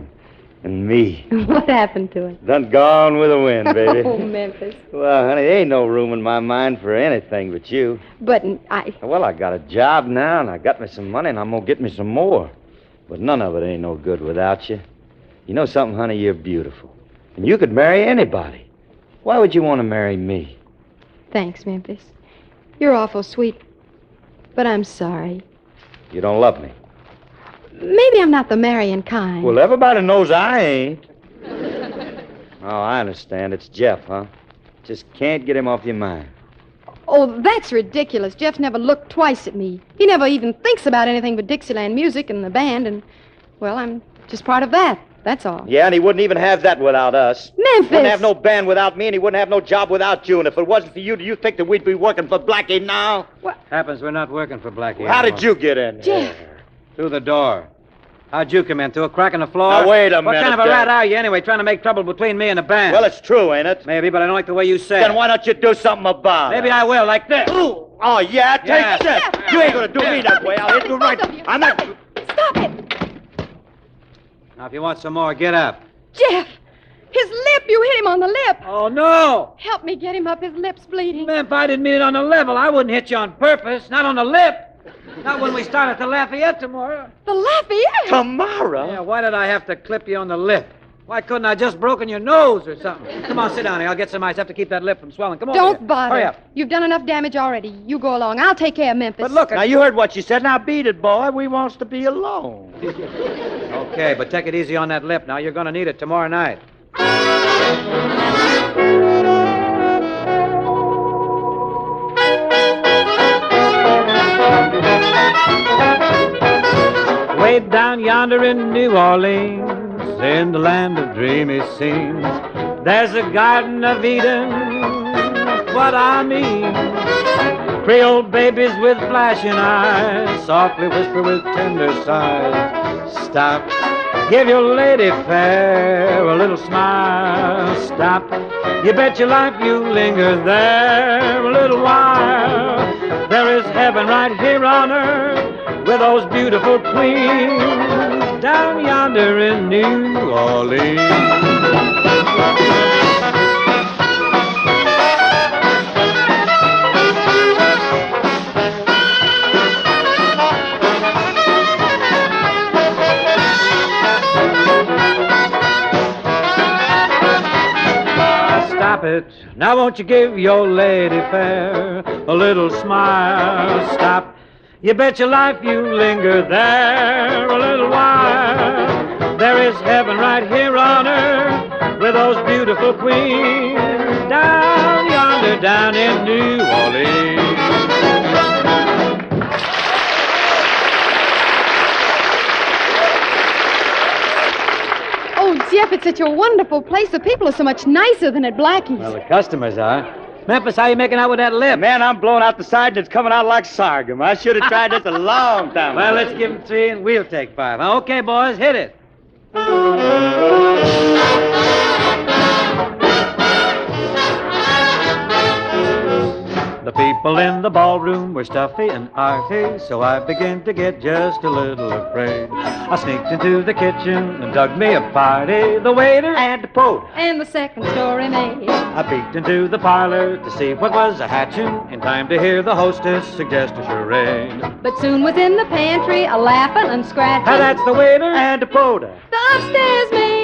S3: and me.
S8: What happened to it?
S3: Done gone with the wind, baby.
S8: Oh, Memphis.
S3: Well, honey, there ain't no room in my mind for anything but you.
S8: But I...
S3: Well, I got a job now, and I got me some money, and I'm going to get me some more. But none of it ain't no good without you. You know something, honey? You're beautiful. And you could marry anybody. Why would you want to marry me?
S8: Thanks, Memphis. You're awful sweet. But I'm sorry.
S3: You don't love me.
S8: Maybe I'm not the marrying kind.
S3: Well, everybody knows I ain't. Oh, I understand. It's Jeff, huh? Just can't get him off your mind.
S8: Oh, that's ridiculous. Jeff never looked twice at me. He never even thinks about anything but Dixieland music and the band, and, well, I'm just part of that. That's all.
S10: Yeah, and he wouldn't even have that without us.
S8: Memphis!
S10: Wouldn't have no band without me, and he wouldn't have no job without you. And if it wasn't for you, do you think that we'd be working for Blackie now?
S2: Happens we're not working for Blackie.
S10: How
S2: anymore.
S10: did you get in?
S8: Jeff!
S2: Through the door. How'd you come in? Through a crack in the floor?
S10: Now, wait a
S2: What
S10: minute,
S2: kind of a
S10: Jeff.
S2: rat are you, anyway, trying to make trouble between me and the band?
S10: Well, it's true, ain't it?
S2: Maybe, but I don't like the way you say
S10: Then
S2: it.
S10: why don't you do something about
S2: Maybe
S10: it?
S2: I will, like this.
S10: Ooh. Oh, yeah? Take
S2: Yeah.
S10: this. You ain't gonna do me that way. I'll hit you right. I'm not...
S8: Stop it!
S2: Now, if you want some more, get up.
S8: Jeff! His lip! You hit him on the lip!
S2: Oh, no!
S8: Help me get him up. His lip's bleeding.
S2: Man, if I didn't mean it on the level, I wouldn't hit you on purpose. Not on the lip. Not when we start at the Lafayette tomorrow.
S8: The Lafayette?
S10: Tomorrow?
S2: Yeah, why did I have to clip you on the lip? Why couldn't I just broken your nose or something? Come on, sit down here. I'll get some ice. I have to keep that lip from swelling. Come on.
S8: Don't bother.
S2: Hurry up.
S8: You've done enough damage already. You go along. I'll take care of Memphis.
S2: But look,
S10: Now, you heard what she said. Now, beat it, boy. We wants to be alone.
S2: Okay, but take it easy on that lip. Now, you're going to need it tomorrow night. Way down yonder in New Orleans, in the land of dreamy scenes, there's a Garden of Eden, what I mean. Creole babies with flashing eyes, softly whisper with tender sighs, stop, give your lady fair a little smile, stop, you bet your life you linger there a little while. There is heaven right here on earth, with those beautiful queens down yonder in New Orleans. Stop it. Now won't you give your lady fair a little smile? Stop. You bet your life you linger there a little while. There is heaven right here on earth with those beautiful queens down yonder, down in New Orleans.
S8: Oh, Jeff, it's such a wonderful place. The people are so much nicer than at Blackie's.
S2: Well, the customers are. Memphis, how you making out with that lip?
S10: Man, I'm blowing out the side and it's coming out like sorghum. I should have tried this a long time
S2: Well,
S10: ago.
S2: let's give him 3 and we'll take 5. Okay, boys, hit it. The people in the ballroom were stuffy and arty, so I began to get just a little afraid. I sneaked into the kitchen and dug me a party, the waiter and the porter.
S8: And the second story maid.
S2: I peeked into the parlor to see what was a-hatchin', in time to hear the hostess suggest a charade.
S8: But soon was in the pantry, a-laughing and scratching.
S2: Now that's the waiter and the porter.
S8: The upstairs maid.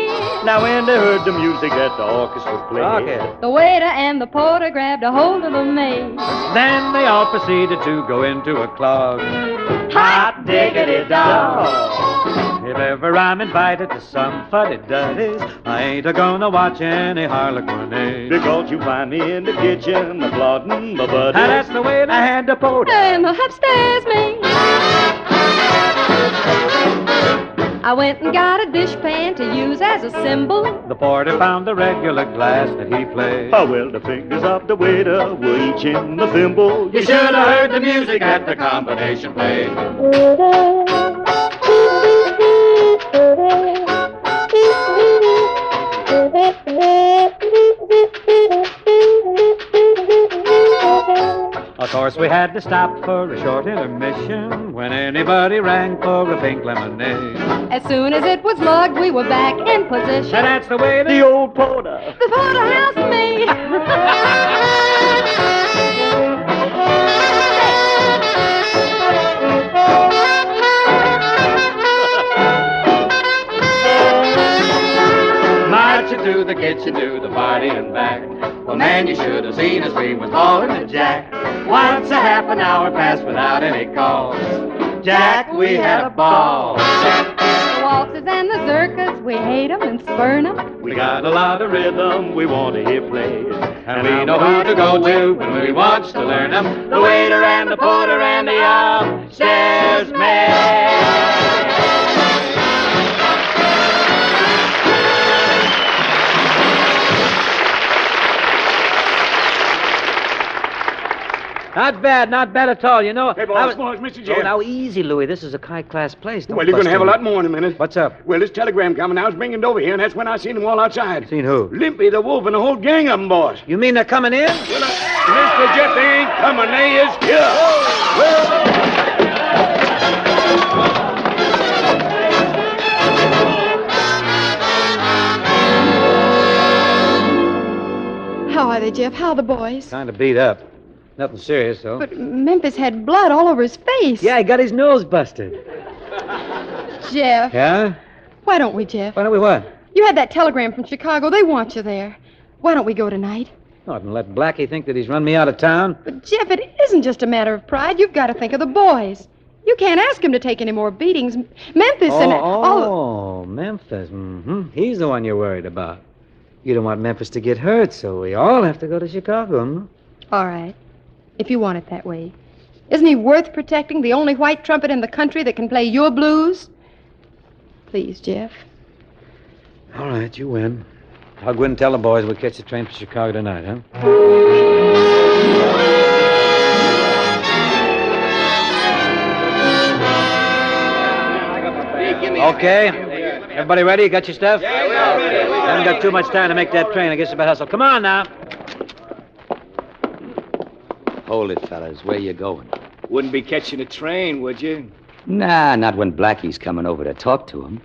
S10: Now when they heard the music that the orchestra played,
S2: Okay.
S8: The waiter and the porter grabbed a hold of the maid.
S2: Then they all proceeded to go into a clog.
S8: Hot
S2: diggity dog. If ever I'm invited to some fuddy-duddies, I ain't a-gonna watch any harlequinade.
S10: because you find me in the kitchen, applauding my buddy.
S2: Now that's the waiter and the porter.
S8: And the upstairs maid. I went and got a dishpan to use as a cymbal.
S2: The porter found the regular glass that he played.
S10: Oh, well, the fingers of the waiter were each in the thimble.
S2: You should have heard the music that the combination played. course, we had to stop for a short intermission when anybody rang for a pink lemonade.
S8: As soon as it was lugged, we were back in position.
S2: And that's the way the old porter.
S8: The porterhouse me.
S2: Marching through the kitchen to the party and back. Well, man, you should have seen us. We was ballin' to Jack. Once a half an hour passed without any calls. Jack, we had a ball.
S8: The waltzes and the zirkas, we hate 'em and spurn 'em.
S2: We got a lot of rhythm we want to hear played. And we know who to go to when we wants to learn 'em. The waiter and the porter and the upstairs maid. Not bad at all. You know,
S5: Hey, boys, Mr. Jeff.
S2: Oh, now, easy, Louie. This is a high-class place. Don't
S5: Well, you're going to
S2: bust
S5: have a
S2: in.
S5: lot more in a minute.
S2: What's up?
S5: Well, this telegram coming. I was bringing it over here, and that's when I seen them all outside.
S2: Seen who?
S5: Limpy, the wolf, and the whole gang of them, boys.
S2: You mean they're coming in?
S5: Mr. Jeff, they ain't coming. They is here.
S12: How are they, Jeff? How are the boys?
S2: Kind of beat up. Nothing serious, though.
S12: But Memphis had blood all over his face.
S2: Yeah, he got his nose busted.
S12: Jeff.
S2: Yeah?
S12: Why don't we, Jeff?
S2: Why don't we what?
S12: You had that telegram from Chicago. They want you there. Why don't we go tonight?
S2: Oh, and let Blackie think that he's run me out of town.
S12: But, Jeff, it isn't just a matter of pride. You've got to think of the boys. You can't ask him to take any more beatings. Memphis and all...
S2: Oh, Memphis. Mm-hmm. He's the one you're worried about. You don't want Memphis to get hurt, so we all have to go to Chicago, hmm?
S12: All right. If you want it that way. Isn't he worth protecting, the only white trumpet in the country that can play your blues? Please, Jeff.
S2: All right, you win. I'll go in and tell the boys we'll catch the train for Chicago tonight, huh? Okay. Everybody ready? You got your stuff? Haven't got too much time to make that train. I guess you better hustle. Come on now.
S13: Hold it, fellas. Where you going?
S9: Wouldn't be catching a train, would you?
S13: Nah, not when Blackie's coming over to talk to him.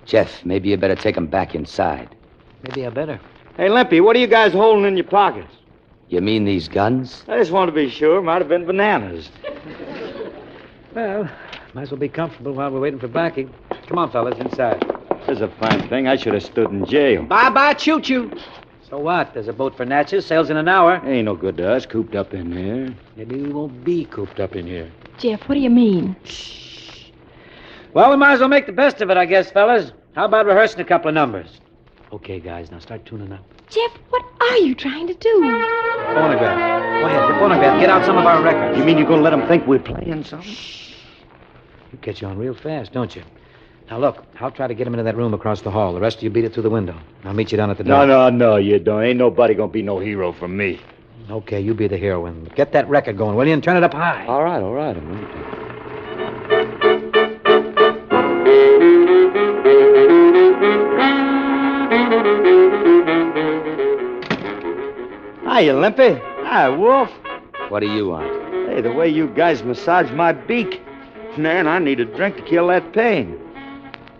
S13: Jeff, maybe you better take him back inside.
S2: Maybe I better.
S3: Hey, Limpy, what are you guys holding in your pockets?
S13: You mean these guns?
S3: I just want to be sure. Might have been bananas.
S2: Well, might as well be comfortable while we're waiting for Blackie. Come on, fellas, inside.
S3: This is a fine thing. I should have stood in jail.
S7: Bye-bye, choo-choo.
S2: So what? There's a boat for Natchez. Sails in an hour.
S3: Ain't no good to us cooped up in here.
S2: Maybe we won't be cooped up in here.
S12: Jeff, what do you mean?
S2: Well, we might as well make the best of it, I guess, fellas. How about rehearsing a couple of numbers? Okay, guys, now start tuning up.
S12: Jeff, what are you trying to do?
S2: Phonograph. Go ahead, the phonograph. Get out some of our records.
S3: You mean you're going to let them think we're playing something?
S2: You catch on real fast, don't you? Now, look, I'll try to get him into that room across the hall. The rest of you beat it through the window. I'll meet you down at the door.
S3: No, you don't. Ain't nobody going to be no hero from me.
S2: Okay, you be the heroine. Get that record going, will you? And turn it up high.
S3: All right. Hiya, Limpy. Hi, Wolf.
S13: What do you want?
S3: Hey, the way you guys massage my beak. Man, I need a drink to kill that pain.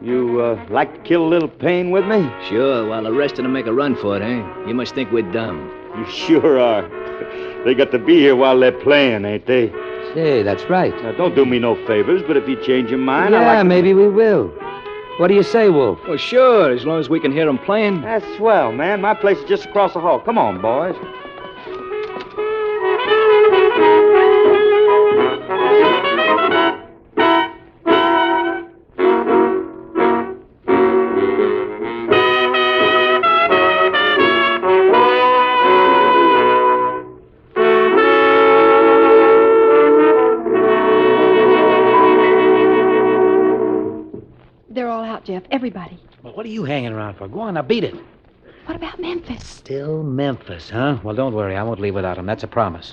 S3: You, like to kill a little pain with me?
S7: Sure, while the rest of them make a run for it, eh? You must think we're dumb.
S3: You sure are. They got to be here while they're playing, ain't they?
S13: Say, that's right.
S3: Now, don't do me no favors, but if you change your mind,
S13: Yeah, maybe we will. What do you say, Wolf?
S7: Well, sure, as long as we can hear them playing.
S3: That's swell, man. My place is just across the hall. Come on, boys.
S12: They're all out, Jeff. Everybody.
S2: Well, what are you hanging around for? Go on, now beat it.
S12: What about Memphis?
S2: Still Memphis, huh? Well, don't worry. I won't leave without him. That's a promise.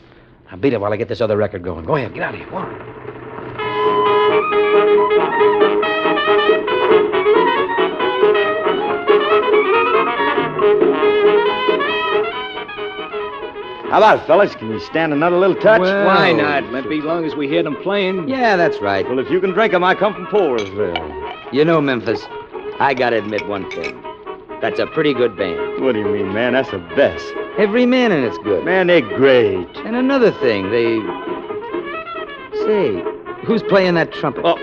S2: Now beat it while I get this other record going. Go ahead. Get out of here. Go on.
S3: How about it, fellas? Can you stand another little touch?
S7: Well, why not, Limpy? As long as we hear them playing.
S13: Yeah, that's right.
S3: Well, if you can drink 'em, I come from Poolersville.
S13: You know, Memphis, I gotta admit one thing. That's a pretty good band.
S3: What do you mean, man? That's the best.
S13: Every man in it's good.
S3: Man, they're great.
S13: And another thing, Say, who's playing that trumpet?
S3: Oh,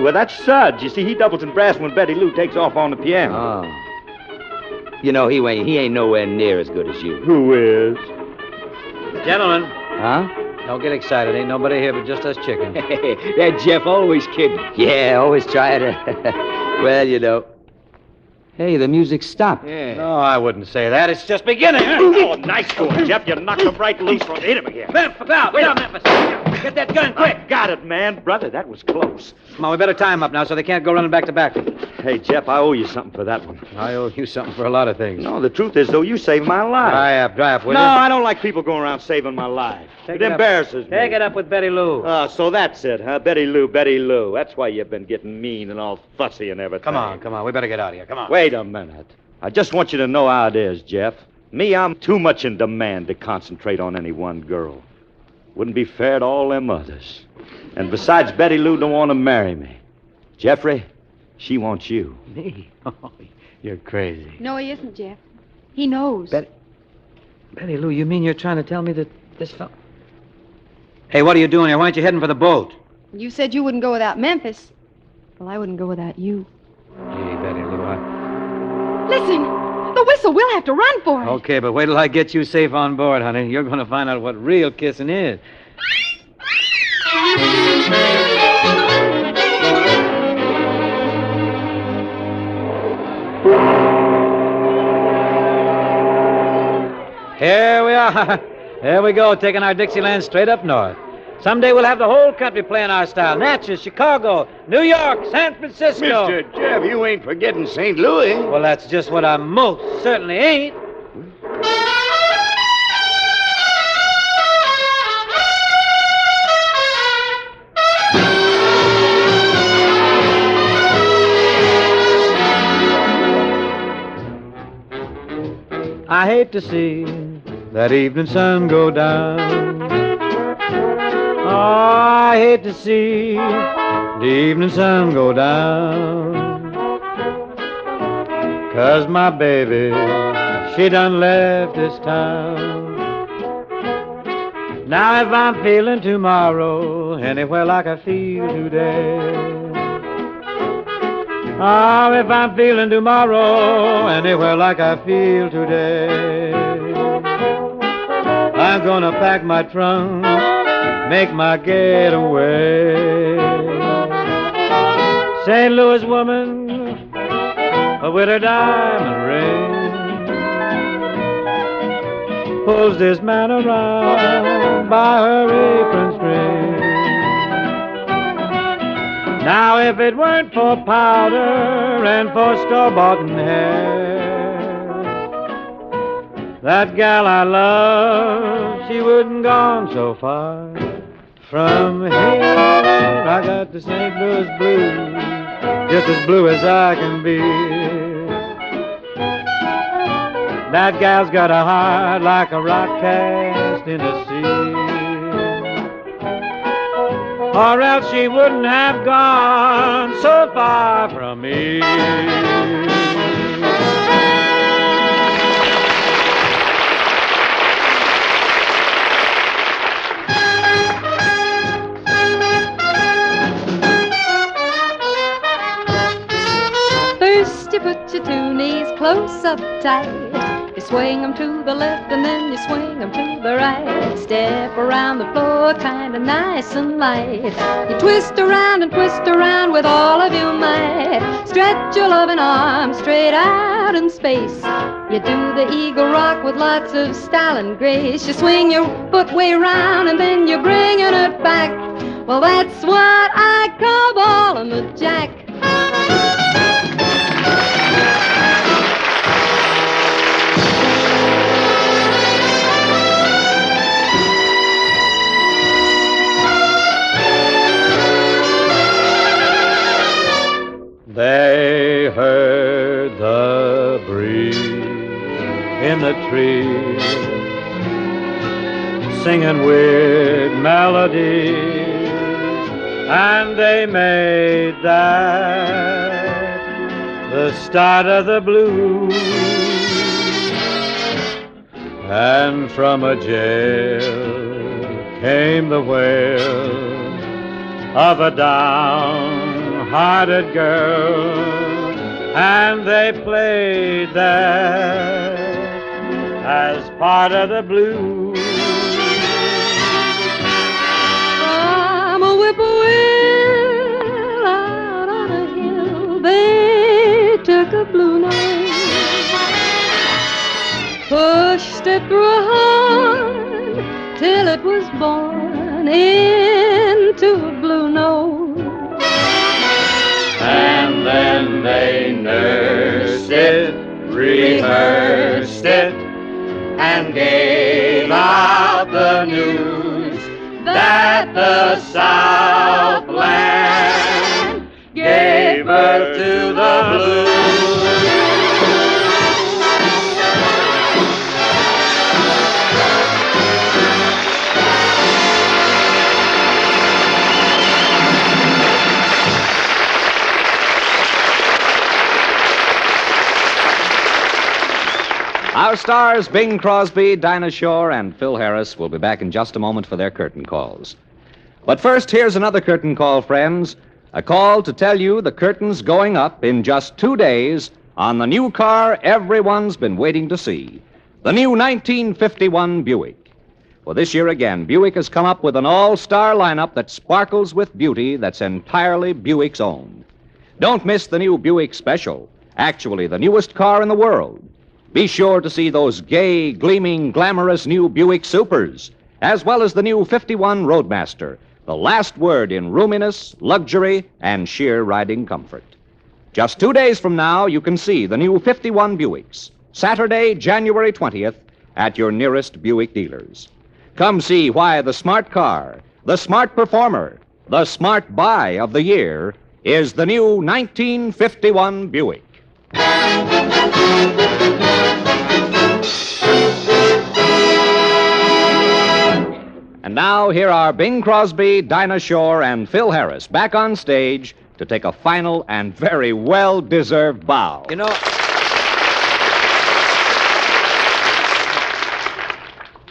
S3: well, that's Suds. You see, he doubles in brass when Betty Lou takes off on the piano.
S13: Oh. You know, he ain't nowhere near as good as you.
S3: Who is?
S2: Gentlemen.
S13: Huh?
S2: Don't get excited. Ain't nobody here but just us chickens.
S7: That Jeff always kidding.
S13: Yeah, always try to. Well, you know. Hey, the music stopped.
S2: Yeah. No, I wouldn't say that. It's just beginning.
S3: Oh, nice going, Jeff. You knocked him right loose from hit him again.
S2: Memphis, now, Memphis. Get that gun, quick.
S3: Got it, man. Brother, that was close.
S2: Come on, we better tie him up now so they can't go running back to back.
S3: Hey, Jeff, I owe you something for that one.
S2: I owe you something for a lot of things.
S3: No, the truth is, though, you saved my life.
S2: Dry up, will
S3: no,
S2: you?
S3: I don't like people going around saving my life. It embarrasses me.
S2: Take it up with Betty Lou.
S3: So that's it, huh? Betty Lou. That's why you've been getting mean and all fussy and everything.
S2: Come on. We better get out of here. Come on.
S3: Wait a minute. I just want you to know how it is, Jeff. Me, I'm too much in demand to concentrate on any one girl. Wouldn't be fair to all them others. And besides, Betty Lou don't want to marry me. Jeffrey, she wants you.
S2: Me? Oh, you're crazy.
S12: No, he isn't, Jeff. He knows.
S2: Betty Lou, you mean you're trying to tell me that this fellow... Hey, what are you doing here? Why aren't you heading for the boat?
S12: You said you wouldn't go without Memphis. Well, I wouldn't go without you.
S2: Gee, Betty Lou,
S12: Listen! The whistle! We'll have to run for it.
S2: Okay, but wait till I get you safe on board, honey. You're going to find out what real kissing is. Here we are. There we go, taking our Dixieland straight up north. Someday we'll have the whole country playing our style. Natchez, Chicago, New York, San Francisco.
S5: Mr. Jeff, you ain't forgetting St. Louis.
S2: Well, that's just what I most certainly ain't. I hate to see that evening sun go down. Oh, I hate to see the evening sun go down. 'Cause my baby, she done left this town. Now if I'm feeling tomorrow anywhere like I feel today, oh, if I'm feeling tomorrow anywhere like I feel today, I'm gonna pack my trunk, make my getaway. St. Louis woman with her diamond ring pulls this man around by her apron string. Now if it weren't for powder and for store-bought hair, that gal I love, she wouldn't gone so far. From here, I got the St. Louis blues, just as blue as I can be. That gal's got a heart like a rock cast in the sea, or else she wouldn't have gone so far from me.
S8: First you put your two knees close up tight. You swing 'em to the left and then you swing 'em to the right. Step around the floor kinda nice and light. You twist around and twist around with all of your might. Stretch your loving arms straight out in space. You do the eagle rock with lots of style and grace. You swing your foot way round and then you're bringing it back. Well, that's what I call ballin' the jack.
S2: They heard the breeze in the trees, singing weird melodies, and they made that the start of the blues. And from a jail came the wail of a downhearted girl, and they played that as part of the blues.
S8: I'm a whippoorwill out on a hill. They took a blue note, pushed it through a horn till it was born into a blue note.
S2: And then they nursed it, rehearsed it, and gave out the news that the Southland gave birth to the blues.
S1: Our stars, Bing Crosby, Dinah Shore, and Phil Harris, will be back in just a moment for their curtain calls. But first, here's another curtain call, friends. A call to tell you the curtain's going up in just 2 days on the new car everyone's been waiting to see, the new 1951 Buick. Well, this year again, Buick has come up with an all-star lineup that sparkles with beauty that's entirely Buick's own. Don't miss the new Buick Special, actually the newest car in the world. Be sure to see those gay, gleaming, glamorous new Buick Supers, as well as the new 51 Roadmaster, the last word in roominess, luxury, and sheer riding comfort. Just 2 days from now, you can see the new 51 Buicks, Saturday, January 20th, at your nearest Buick dealers. Come see why the smart car, the smart performer, the smart buy of the year is the new 1951 Buick. And now, here are Bing Crosby, Dinah Shore, and Phil Harris back on stage to take a final and very well-deserved bow.
S2: You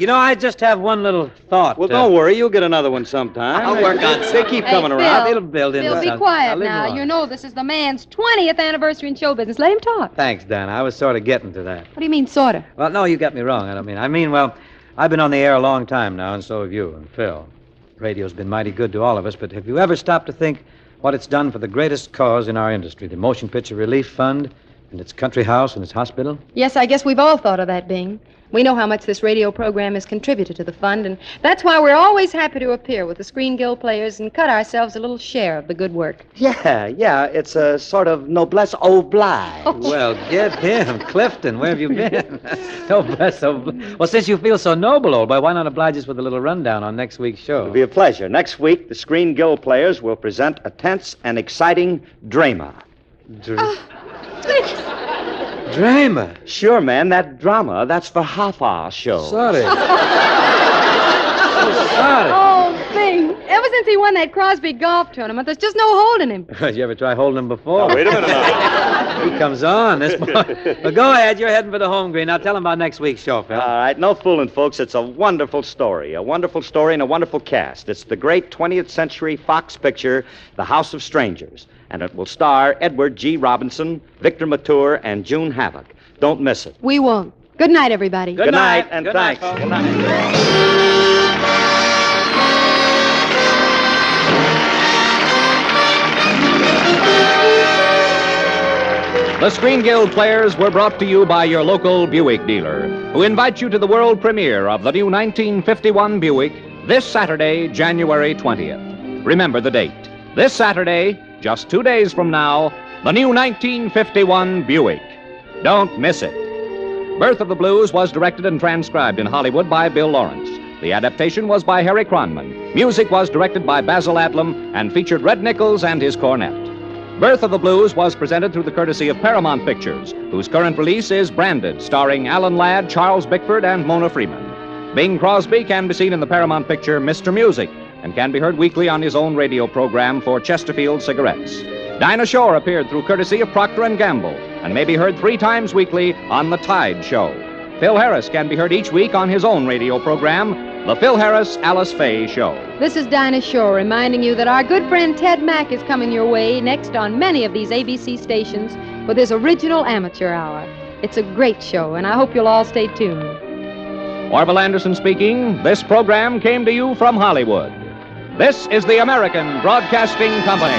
S2: know, I just have one little thought.
S10: Well, don't worry. You'll get another one sometime.
S2: I'll work on it.
S10: They keep coming
S8: Phil,
S10: around.
S2: It'll build into
S8: Phil, be
S2: something.
S8: quiet
S2: leave
S8: now.
S2: alone.
S8: You know this is the man's 20th anniversary in show business. Let him talk.
S2: Thanks, Dinah. I was sort of getting to that.
S8: What do you mean, sorta?
S2: Well, no, you got me wrong. I mean, well, I've been on the air a long time now, and so have you and Phil. Radio's been mighty good to all of us, but have you ever stopped to think what it's done for the greatest cause in our industry, the Motion Picture Relief Fund, and its country house and its hospital?
S12: Yes, I guess we've all thought of that, Bing. We know how much this radio program has contributed to the fund, and that's why we're always happy to appear with the Screen Guild players and cut ourselves a little share of the good work.
S10: Yeah. It's a sort of noblesse oblige.
S2: Well, get him. Clifton, where have you been? Noblesse oblige. Well, since you feel so noble, old boy, why not oblige us with a little rundown on next week's show?
S10: It'll be a pleasure. Next week, the Screen Guild players will present a tense and exciting drama.
S2: Drama?
S10: Sure, man. That drama, that's for half-hour show.
S2: Sorry.
S12: Oh, Bing, ever since he won that Crosby golf tournament, there's just no holding him.
S2: Did you ever try holding him before?
S10: Oh, wait a minute now.
S2: He comes on, this boy. Well, go ahead. You're heading for the home green. Now tell him about next week's show, Phil.
S10: All right, no fooling, folks. It's a wonderful story and a wonderful cast. It's the great 20th century Fox picture, The House of Strangers, and it will star Edward G. Robinson, Victor Mature, and June Havoc. Don't miss it.
S12: We won't. Good night, everybody.
S10: Good night, and
S2: Good
S10: thanks.
S2: night, folks.
S10: Good night.
S1: The Screen Guild players were brought to you by your local Buick dealer, who invites you to the world premiere of the new 1951 Buick this Saturday, January 20th. Remember the date. This Saturday, just 2 days from now, the new 1951 Buick. Don't miss it. Birth of the Blues was directed and transcribed in Hollywood by Bill Lawrence. The adaptation was by Harry Cronman. Music was directed by Basil Adlam and featured Red Nichols and his cornet. Birth of the Blues was presented through the courtesy of Paramount Pictures, whose current release is Branded, starring Alan Ladd, Charles Bickford, and Mona Freeman. Bing Crosby can be seen in the Paramount picture Mr. Music and can be heard weekly on his own radio program for Chesterfield Cigarettes. Dinah Shore appeared through courtesy of Procter & Gamble and may be heard 3 times weekly on The Tide Show. Phil Harris can be heard each week on his own radio program, The Phil Harris Alice Faye Show.
S12: This is Dinah Shore reminding you that our good friend Ted Mack is coming your way next on many of these ABC stations with his original amateur hour. It's a great show, and I hope you'll all stay tuned.
S1: Orville Anderson speaking. This program came to you from Hollywood. This is the American Broadcasting Company.